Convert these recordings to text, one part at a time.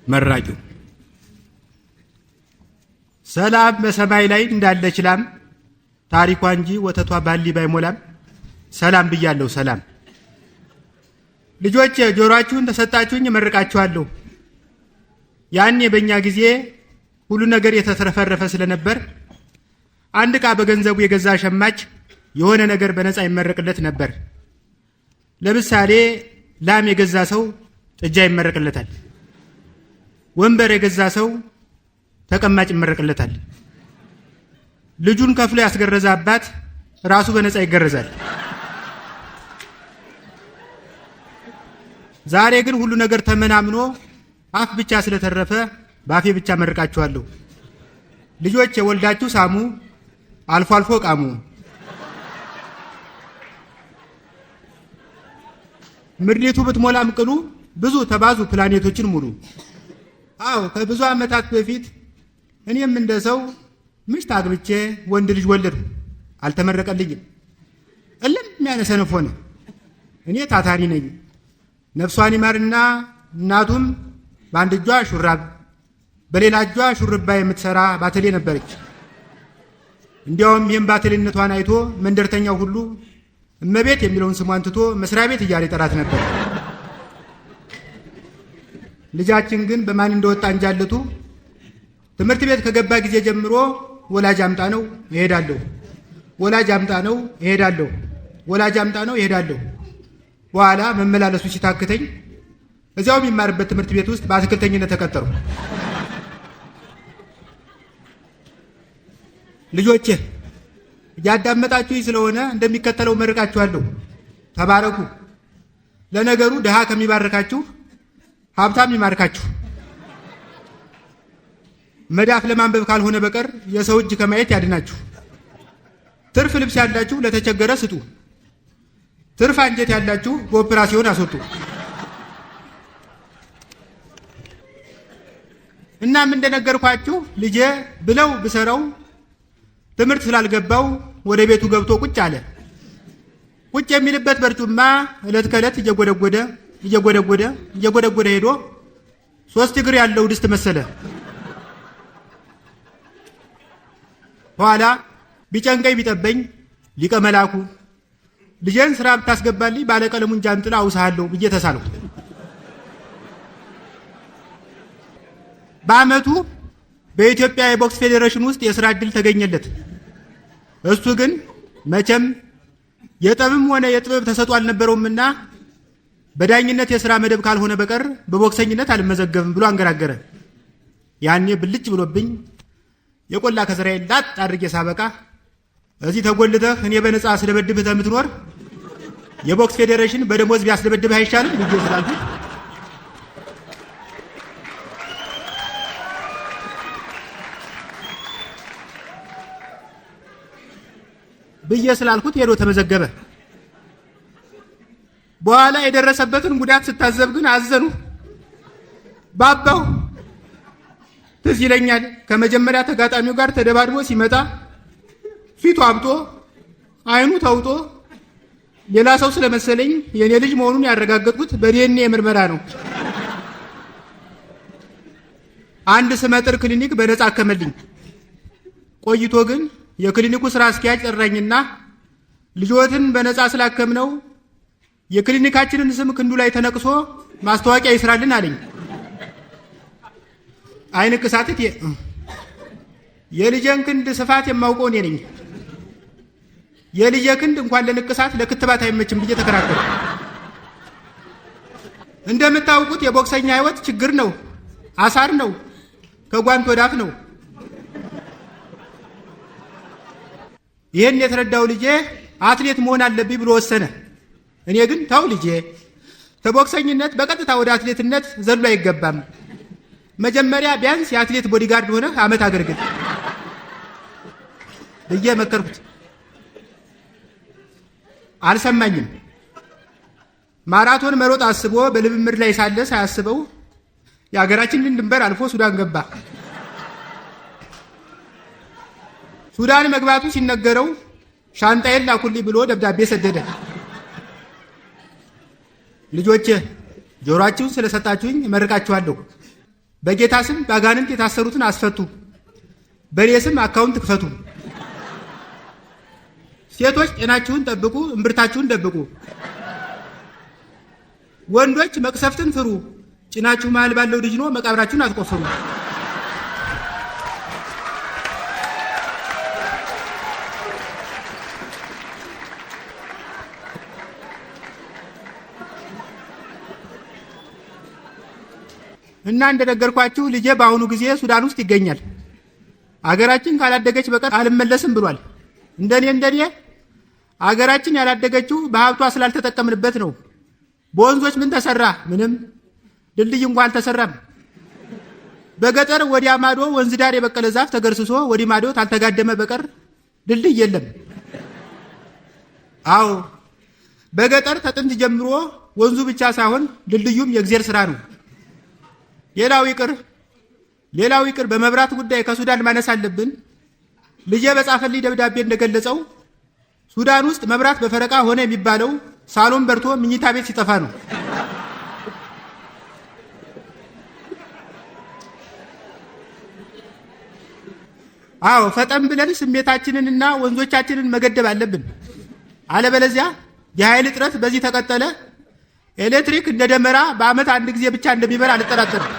መራቂው ሰላም በሰማይ ላይ እንዳለች ላም ታሪኳ እንጂ ወተቷ ባሊ ባይሞላም ሰላም ብያለሁ ሰላም። ልጆች ጆሮአችሁን ተሰጣችሁኝ እመርቃችኋለሁ። ያኔ በእኛ ጊዜ ሁሉ ነገር የተትረፈረፈ ስለነበር አንድ ዕቃ በገንዘቡ የገዛ ሸማች የሆነ ነገር በነፃ ይመረቅለት ነበር። ለምሳሌ ላም የገዛ ሰው ጥጃ ይመረቅለታል። ወንበር የገዛ ሰው ተቀማጭ ይመረቅለታል። ልጁን ከፍሎ ያስገረዘ አባት ራሱ በነፃ ይገረዛል። ዛሬ ግን ሁሉ ነገር ተመናምኖ አፍ ብቻ ስለተረፈ ባፌ ብቻ መርቃችኋለሁ። ልጆች የወልዳችሁ ሳሙ፣ አልፎ አልፎ ቃሙ። ምድሪቱ ብትሞላም ቅሉ ብዙ ተባዙ ፕላኔቶችን ሙሉ። አዎ ከብዙ ዓመታት በፊት እኔም እንደ ሰው ምሽት አግብቼ ወንድ ልጅ ወለድኩ። አልተመረቀልኝም። እልም ያለ ሰነፍ ሆነ። እኔ ታታሪ ነኝ። ነፍሷን ይማርና እናቱም በአንድ እጇ ሹራብ በሌላ እጇ ሹርባ የምትሰራ ባተሌ ነበረች። እንዲያውም ይህም ባተሌነቷን አይቶ መንደርተኛው ሁሉ እመቤት የሚለውን ስሟን ትቶ መስሪያ ቤት እያለ ይጠራት ነበር። ልጃችን ግን በማን እንደወጣ እንጃለቱ ትምህርት ቤት ከገባ ጊዜ ጀምሮ ወላጅ አምጣ ነው እሄዳለሁ፣ ወላጅ አምጣ ነው እሄዳለሁ፣ ወላጅ አምጣ ነው እሄዳለሁ። በኋላ መመላለሱ ሲታክተኝ እዚያው የሚማርበት ትምህርት ቤት ውስጥ በአትክልተኝነት ተቀጠሩ። ልጆቼ እያዳመጣችሁ ስለሆነ እንደሚከተለው መርቃችኋለሁ። ተባረኩ። ለነገሩ ድሃ ከሚባርካችሁ ሀብታም ይማርካችሁ። መዳፍ ለማንበብ ካልሆነ በቀር የሰው እጅ ከማየት ያድናችሁ። ትርፍ ልብስ ያላችሁ ለተቸገረ ስጡ። ትርፍ አንጀት ያላችሁ በኦፕራሲዮን አስወጡ። እናም እንደነገርኳችሁ ልጄ ብለው ብሰረው ትምህርት ስላልገባው ወደ ቤቱ ገብቶ ቁጭ አለ። ቁጭ የሚልበት በርጩማ ዕለት ከዕለት እየጎደጎደ ሄዶ 3 እግር ያለው ድስት መሰለ። ኋላ ቢጨንቀኝ ቢጠበኝ ሊቀ መላኩ ልጄን ስራ ብታስገባልኝ ባለቀለሙን ጃንጥላ አውሳለሁ ብዬ ተሳልኩ። በአመቱ በኢትዮጵያ የቦክስ ፌዴሬሽን ውስጥ የሥራ ዕድል ተገኘለት። እሱ ግን መቼም የጠብም ሆነ የጥበብ ተሰጥኦ አልነበረውምና በዳኝነት የሥራ መደብ ካልሆነ በቀር በቦክሰኝነት አልመዘገብም ብሎ አንገራገረ። ያኔ ብልጭ ብሎብኝ የቆላ ከስራዬ ላጥ አድርጌ ሳበቃ እዚህ ተጎልተህ እኔ በነፃ ስለበድብህ የምትኖር የቦክስ ፌዴሬሽን በደሞዝ ቢያስደበድብህ አይሻልም ብዬ ስላልኩት ሄዶ ተመዘገበ። በኋላ የደረሰበትን ጉዳት ስታዘብ ግን አዘኑ። ባባው ትዝ ይለኛል። ከመጀመሪያ ተጋጣሚው ጋር ተደባድቦ ሲመጣ ፊቱ አብጦ አይኑ ተውጦ ሌላ ሰው ስለመሰለኝ የኔ ልጅ መሆኑን ያረጋገጥኩት በዲኤንኤ ምርመራ ነው። አንድ ስመጥር ክሊኒክ በነፃ አከመልኝ። ቆይቶ ግን የክሊኒኩ ስራ አስኪያጅ ጠራኝና ልጆትን በነፃ ስላከምነው የክሊኒካችንን ስም ክንዱ ላይ ተነቅሶ ማስታወቂያ ይስራልን አለኝ። አይን ቅሳትት የልጄን ክንድ ስፋት የማውቀው እኔ ነኝ። የልጄ ክንድ እንኳን ለንቅሳት ለክትባት አይመችም ብዬ ተከራከረ። እንደምታውቁት የቦክሰኛ ህይወት ችግር ነው፣ አሳር ነው፣ ከጓንት ወዳፍ ነው። ይህን የተረዳው ልጄ አትሌት መሆን አለብኝ ብሎ ወሰነ። እኔ ግን ተው ልጄ፣ ከቦክሰኝነት በቀጥታ ወደ አትሌትነት ዘሎ አይገባም። መጀመሪያ ቢያንስ የአትሌት ቦዲጋርድ ሆነ አመት አገልግል ብዬ መከርኩት። አልሰማኝም። ማራቶን መሮጥ አስቦ በልምምድ ላይ ሳለ ሳያስበው የሀገራችንን ድንበር አልፎ ሱዳን ገባ። ሱዳን መግባቱ ሲነገረው ሻንጣዬን ላኩልኝ ብሎ ደብዳቤ ሰደደ። ልጆቼ ጆሮአችሁን ስለሰጣችሁኝ እመርቃችኋለሁ። በጌታ ስም ባጋንንት የታሰሩትን አስፈቱ፣ በኔ ስም አካውንት ክፈቱ። ሴቶች ጤናችሁን ጠብቁ፣ እምብርታችሁን ደብቁ። ወንዶች መቅሰፍትን ፍሩ፣ ጭናችሁ መሃል ባለው ድጅኖ መቃብራችሁን አትቆፍሩ። እና እንደነገርኳችሁ ልጄ በአሁኑ ጊዜ ሱዳን ውስጥ ይገኛል። አገራችን ካላደገች በቀር አልመለስም ብሏል። እንደኔ አገራችን ያላደገችው በሀብቷ ስላልተጠቀምንበት ነው። በወንዞች ምን ተሰራ? ምንም። ድልድይ እንኳን አልተሰራም። በገጠር ወዲያ ማዶ ወንዝ ዳር የበቀለ ዛፍ ተገርስሶ ወዲህ ማዶ ታልተጋደመ በቀር ድልድይ የለም። አዎ በገጠር ተጥንት ጀምሮ ወንዙ ብቻ ሳይሆን ድልድዩም የእግዚአብሔር ስራ ነው። ሌላው ይቅር በመብራት ጉዳይ ከሱዳን ማነስ አለብን። ልጄ በጻፈልኝ ደብዳቤ እንደገለጸው ሱዳን ውስጥ መብራት በፈረቃ ሆነ የሚባለው ሳሎን በርቶ ምኝታ ቤት ሲጠፋ ነው። አዎ ፈጠን ብለን ስሜታችንንና ወንዞቻችንን መገደብ አለብን። አለበለዚያ የኃይል እጥረት በዚህ ተቀጠለ ኤሌክትሪክ እንደ ደመራ በአመት አንድ ጊዜ ብቻ እንደሚበራ አልጠራጠርም።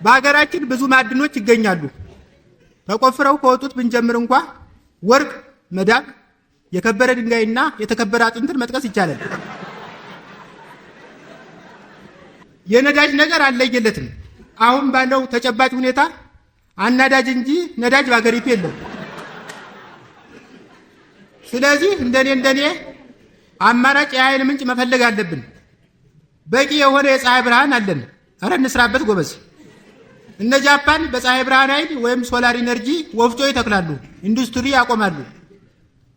በሀገራችን ብዙ ማዕድኖች ይገኛሉ። ተቆፍረው ከወጡት ብንጀምር እንኳ ወርቅ፣ መዳብ፣ የከበረ ድንጋይና የተከበረ አጥንትን መጥቀስ ይቻላል። የነዳጅ ነገር አልለየለትም። አሁን ባለው ተጨባጭ ሁኔታ አናዳጅ እንጂ ነዳጅ በሀገሪቱ የለም። ስለዚህ እንደኔ አማራጭ የኃይል ምንጭ መፈለግ አለብን። በቂ የሆነ የፀሐይ ብርሃን አለን። ኧረ እንስራበት ጎበዝ። እነ ጃፓን በፀሐይ ብርሃን ኃይል ወይም ሶላር ኢነርጂ ወፍጮ ይተክላሉ፣ ኢንዱስትሪ ያቆማሉ።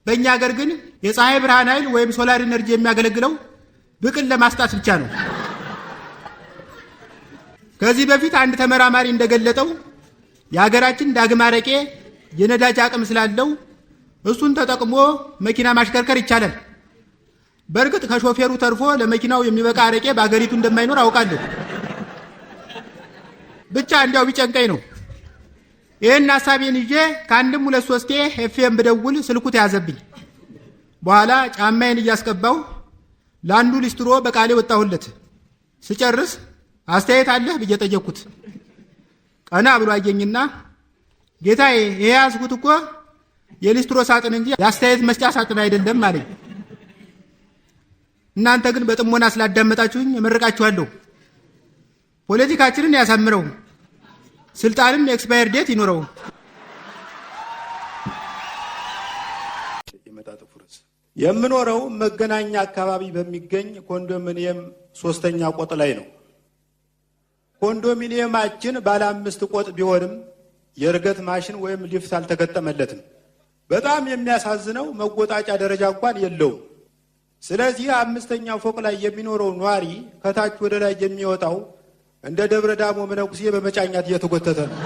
በእኛ ሀገር ግን የፀሐይ ብርሃን ኃይል ወይም ሶላር ኢነርጂ የሚያገለግለው ብቅል ለማስጣት ብቻ ነው። ከዚህ በፊት አንድ ተመራማሪ እንደገለጠው የሀገራችን ዳግም አረቄ የነዳጅ አቅም ስላለው እሱን ተጠቅሞ መኪና ማሽከርከር ይቻላል። በእርግጥ ከሾፌሩ ተርፎ ለመኪናው የሚበቃ አረቄ በአገሪቱ እንደማይኖር አውቃለሁ። ብቻ እንዲያው ቢጨንቀኝ ነው። ይህን ሐሳቤን ይዤ ከአንድም 2-3 ኤፍኤም ብደውል ስልኩ ተያዘብኝ። በኋላ ጫማዬን እያስቀባው ለአንዱ ሊስትሮ በቃሌ ወጣሁለት። ስጨርስ አስተያየት አለህ ብዬ ጠየቅኩት። ቀና ብሎ አየኝና ጌታዬ ይሄ ያዝኩት እኮ የሊስትሮ ሳጥን እንጂ የአስተያየት መስጫ ሳጥን አይደለም አለኝ። እናንተ ግን በጥሞና ስላዳመጣችሁኝ እመርቃችኋለሁ። ፖለቲካችንን ያሳምረው፣ ስልጣንም ኤክስፓየር ዴት ይኖረው። የምኖረው መገናኛ አካባቢ በሚገኝ ኮንዶሚኒየም 3ኛ ቆጥ ላይ ነው። ኮንዶሚኒየማችን ባለ 5 ቆጥ ቢሆንም የእርገት ማሽን ወይም ሊፍት አልተገጠመለትም። በጣም የሚያሳዝነው መወጣጫ ደረጃ እንኳን የለውም። ስለዚህ 5ኛው ፎቅ ላይ የሚኖረው ኗሪ ከታች ወደ ላይ የሚወጣው እንደ ደብረ ዳሞ መነኩሴ በመጫኛት እየተጎተተ ነው።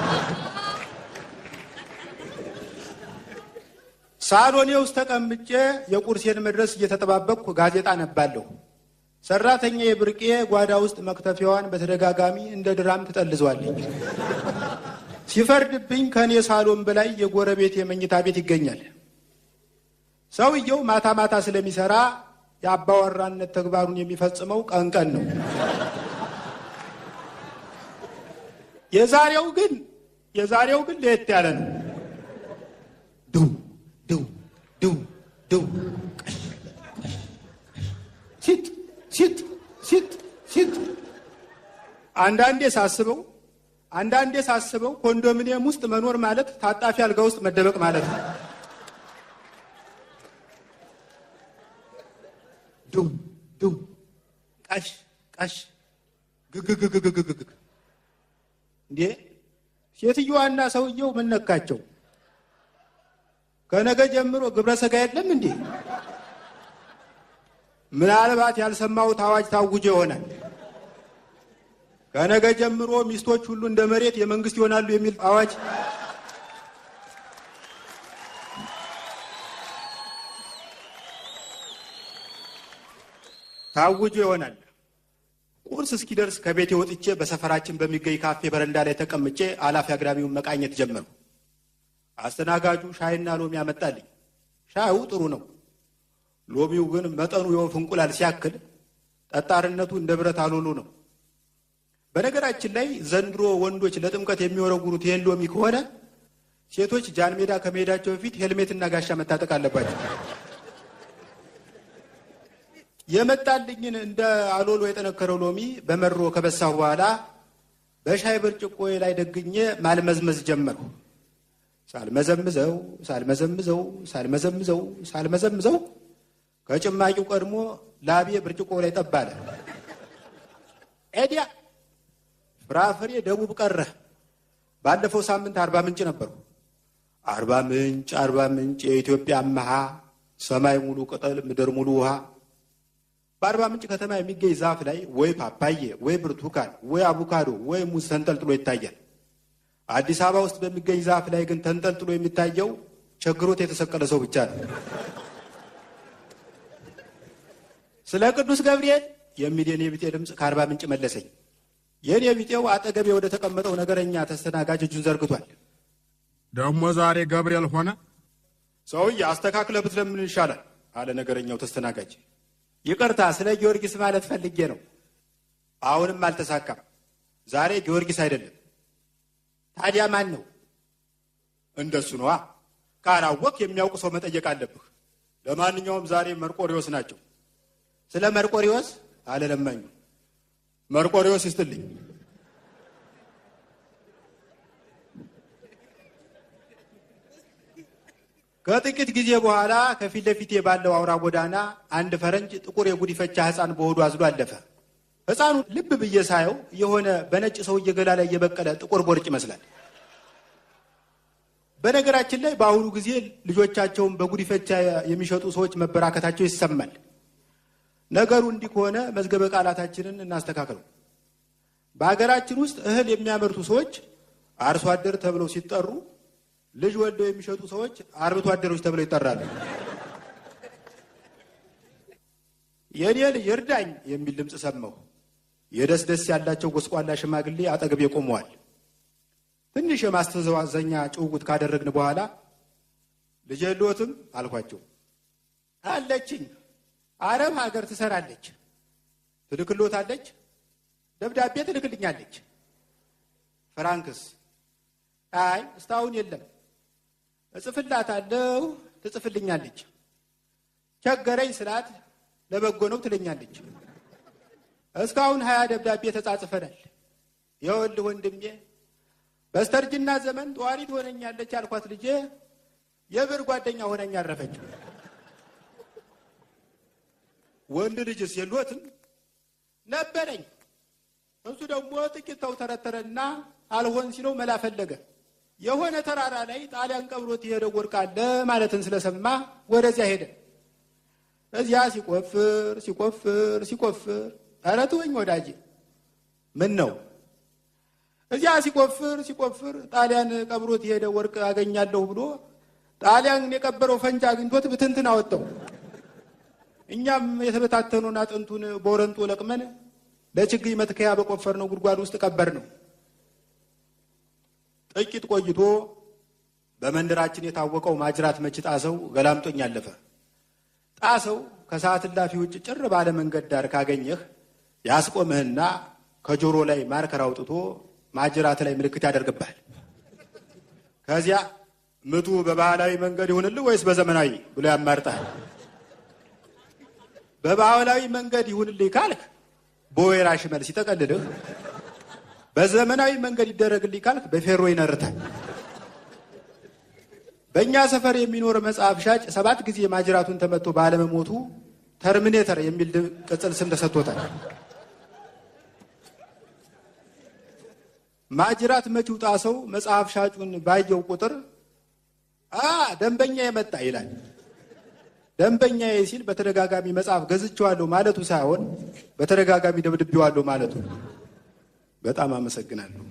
ሳሎኔ ውስጥ ተቀምጬ የቁርሴን መድረስ እየተጠባበቅኩ ጋዜጣ ነባለሁ። ሰራተኛ የብርቄ ጓዳ ውስጥ መክተፊያዋን በተደጋጋሚ እንደ ድራም ትጠልዘዋለች። ሲፈርድብኝ ከኔ ሳሎን በላይ የጎረቤት የመኝታ ቤት ይገኛል። ሰውየው ማታ ማታ ስለሚሰራ የአባወራነት ተግባሩን የሚፈጽመው ቀን ቀን ነው። የዛሬው ግን ለየት ያለ ነው። ዱ ዱ ዱ ዱ ሲት ሲት ሲት ሲት። አንዳንዴ ሳስበው ኮንዶሚኒየም ውስጥ መኖር ማለት ታጣፊ አልጋ ውስጥ መደበቅ ማለት ነው። ዱ ዱ ቀሽ ቀሽ ግግግግግግግ። እንዴ ሴትዮዋና ሰውየው ምን ነካቸው? ከነገ ጀምሮ ግብረ ሥጋ የለም እንዴ? ምናልባት ያልሰማሁት አዋጅ ታውጆ ይሆናል። ከነገ ጀምሮ ሚስቶች ሁሉ እንደ መሬት የመንግስት ይሆናሉ የሚል አዋጅ። ታውጆ ይሆናል። ቁርስ እስኪደርስ ከቤቴ ወጥቼ በሰፈራችን በሚገኝ ካፌ በረንዳ ላይ ተቀምጬ አላፊ አግዳሚውን መቃኘት ጀመርኩ። አስተናጋጁ ሻይና ሎሚ ያመጣልኝ። ሻዩ ጥሩ ነው። ሎሚው ግን መጠኑ የወፍ እንቁላል ሲያክል ጠጣርነቱ እንደ ብረት አሎሎ ነው። በነገራችን ላይ ዘንድሮ ወንዶች ለጥምቀት የሚወረውሩት ይህን ሎሚ ከሆነ ሴቶች ጃን ሜዳ ከመሄዳቸው በፊት ሄልሜትና ጋሻ መታጠቅ አለባቸው። የመጣልኝን እንደ አሎሎ የጠነከረው ሎሚ በመሮ ከበሳሁ በኋላ በሻይ ብርጭቆ ላይ ደግኜ ማልመዝመዝ ጀመርኩ። ሳልመዘምዘው ከጭማቂው ቀድሞ ላቤ ብርጭቆ ላይ ጠብ አለ። ኤዲያ ፍራፍሬ ደቡብ ቀረ። ባለፈው ሳምንት አርባ ምንጭ ነበርኩ። አርባ ምንጭ የኢትዮጵያ አመሃ፣ ሰማይ ሙሉ ቅጠል፣ ምድር ሙሉ ውሃ። በአርባ ምንጭ ከተማ የሚገኝ ዛፍ ላይ ወይ ፓፓዬ፣ ወይ ብርቱካን፣ ወይ አቮካዶ፣ ወይ ሙዝ ተንጠልጥሎ ይታያል። አዲስ አበባ ውስጥ በሚገኝ ዛፍ ላይ ግን ተንጠልጥሎ የሚታየው ቸግሮት የተሰቀለ ሰው ብቻ ነው። ስለ ቅዱስ ገብርኤል የሚል የኔ ቢጤ ድምፅ ከአርባ ምንጭ መለሰኝ። የኔ ቢጤው አጠገቤ ወደ ተቀመጠው ነገረኛ ተስተናጋጅ እጁን ዘርግቷል። ደግሞ ዛሬ ገብርኤል ሆነ? ሰውዬ አስተካክለ ብትለምን ይሻላል አለ ነገረኛው ተስተናጋጅ። ይቅርታ ስለ ጊዮርጊስ ማለት ፈልጌ ነው። አሁንም አልተሳካም። ዛሬ ጊዮርጊስ አይደለም። ታዲያ ማን ነው? እንደሱ ነዋ። ካላወቅ የሚያውቅ ሰው መጠየቅ አለብህ። ለማንኛውም ዛሬ መርቆሪዎስ ናቸው። ስለ መርቆሪዎስ አለ ለማኙ። መርቆሪዎስ ይስጥልኝ። ከጥቂት ጊዜ በኋላ ከፊት ለፊቴ ባለው አውራ ጎዳና አንድ ፈረንጅ ጥቁር የጉዲፈቻ ሕፃን በሆዱ አዝሎ አለፈ። ሕፃኑ ልብ ብዬ ሳየው የሆነ በነጭ ሰውዬ ገላ ላይ የበቀለ ጥቁር ቦርጭ ይመስላል። በነገራችን ላይ በአሁኑ ጊዜ ልጆቻቸውን በጉዲፈቻ የሚሸጡ ሰዎች መበራከታቸው ይሰማል። ነገሩ እንዲህ ከሆነ መዝገበ ቃላታችንን እናስተካክለው። በሀገራችን ውስጥ እህል የሚያመርቱ ሰዎች አርሶ አደር ተብለው ሲጠሩ፣ ልጅ ወልደው የሚሸጡ ሰዎች አርብቶ አደሮች ተብለው ይጠራሉ። የኔ ልጅ እርዳኝ የሚል ድምፅ ሰማሁ። የደስ ያላቸው ጎስቋላ ሽማግሌ አጠገቤ ቆመዋል። ትንሽ የማስተዛዘኛ ጭውውት ካደረግን በኋላ ልጅ የለዎትም አልኳቸው። አለችኝ፣ አረብ ሀገር ትሰራለች። ትልክልዎታለች? ደብዳቤ ትልክልኛለች። ፍራንክስ? አይ እስካሁን የለም። እጽፍላታለሁ፣ ትጽፍልኛለች። ቸገረኝ ስላት ለበጎ ነው ትለኛለች። እስካሁን 20 ደብዳቤ ተጻጽፈናል። ይኸውልህ ወንድሜ፣ በስተርጅና ዘመን ጧሪ ትሆነኛለች አልኳት ልጄ የብር ጓደኛ ሆነኝ አረፈች። ወንድ ልጅስ የለዎትም? ነበረኝ። እሱ ደግሞ ጥቂት ተውተረተረና አልሆን ሲለው መላ ፈለገ። የሆነ ተራራ ላይ ጣሊያን ቀብሮት የሄደ ወርቅ አለ ማለትን ስለሰማ ወደዚያ ሄደ። እዚያ ሲቆፍር ኧረ ተወኝ ወዳጄ። ምን ነው? እዚያ ሲቆፍር ጣሊያን ቀብሮት የሄደ ወርቅ አገኛለሁ ብሎ ጣሊያን የቀበረው ፈንጂ አግኝቶት ብትንትን አወጣው። እኛም የተበታተኑን አጥንቱን በወረንጦ ለቅመን ለችግኝ መትከያ በቆፈርነው ጉድጓድ ውስጥ ቀበር ነው። ጥቂት ቆይቶ በመንደራችን የታወቀው ማጅራት መች ጣሰው ገላምጦኝ አለፈ። ጣሰው ከሰዓት እላፊ ውጭ ጭር ባለ መንገድ ዳር ካገኘህ ያስቆምህና ከጆሮ ላይ ማርከር አውጥቶ ማጅራት ላይ ምልክት ያደርግብሃል። ከዚያ ምቱ በባህላዊ መንገድ ይሁንልህ ወይስ በዘመናዊ ብሎ ያማርጣል። በባህላዊ መንገድ ይሁንልህ ካልክ በወይራ ሽመል ሲጠቀልልህ፣ በዘመናዊ መንገድ ይደረግልህ ካልክ በፌሮ ይነርታል። በእኛ ሰፈር የሚኖር መጽሐፍ ሻጭ 7 ጊዜ ማጅራቱን ተመቶ ባለመሞቱ ተርሚኔተር የሚል ቅጽል ስም ተሰጥቶታል። ማጅራት መቺው ጣሰው መጽሐፍ ሻጩን ባየው ቁጥር ደንበኛ የመጣ ይላል። ደንበኛዬ ሲል በተደጋጋሚ መጽሐፍ ገዝቼዋለሁ ማለቱ ሳይሆን በተደጋጋሚ ደብድቤዋለሁ ማለቱ። በጣም አመሰግናለሁ።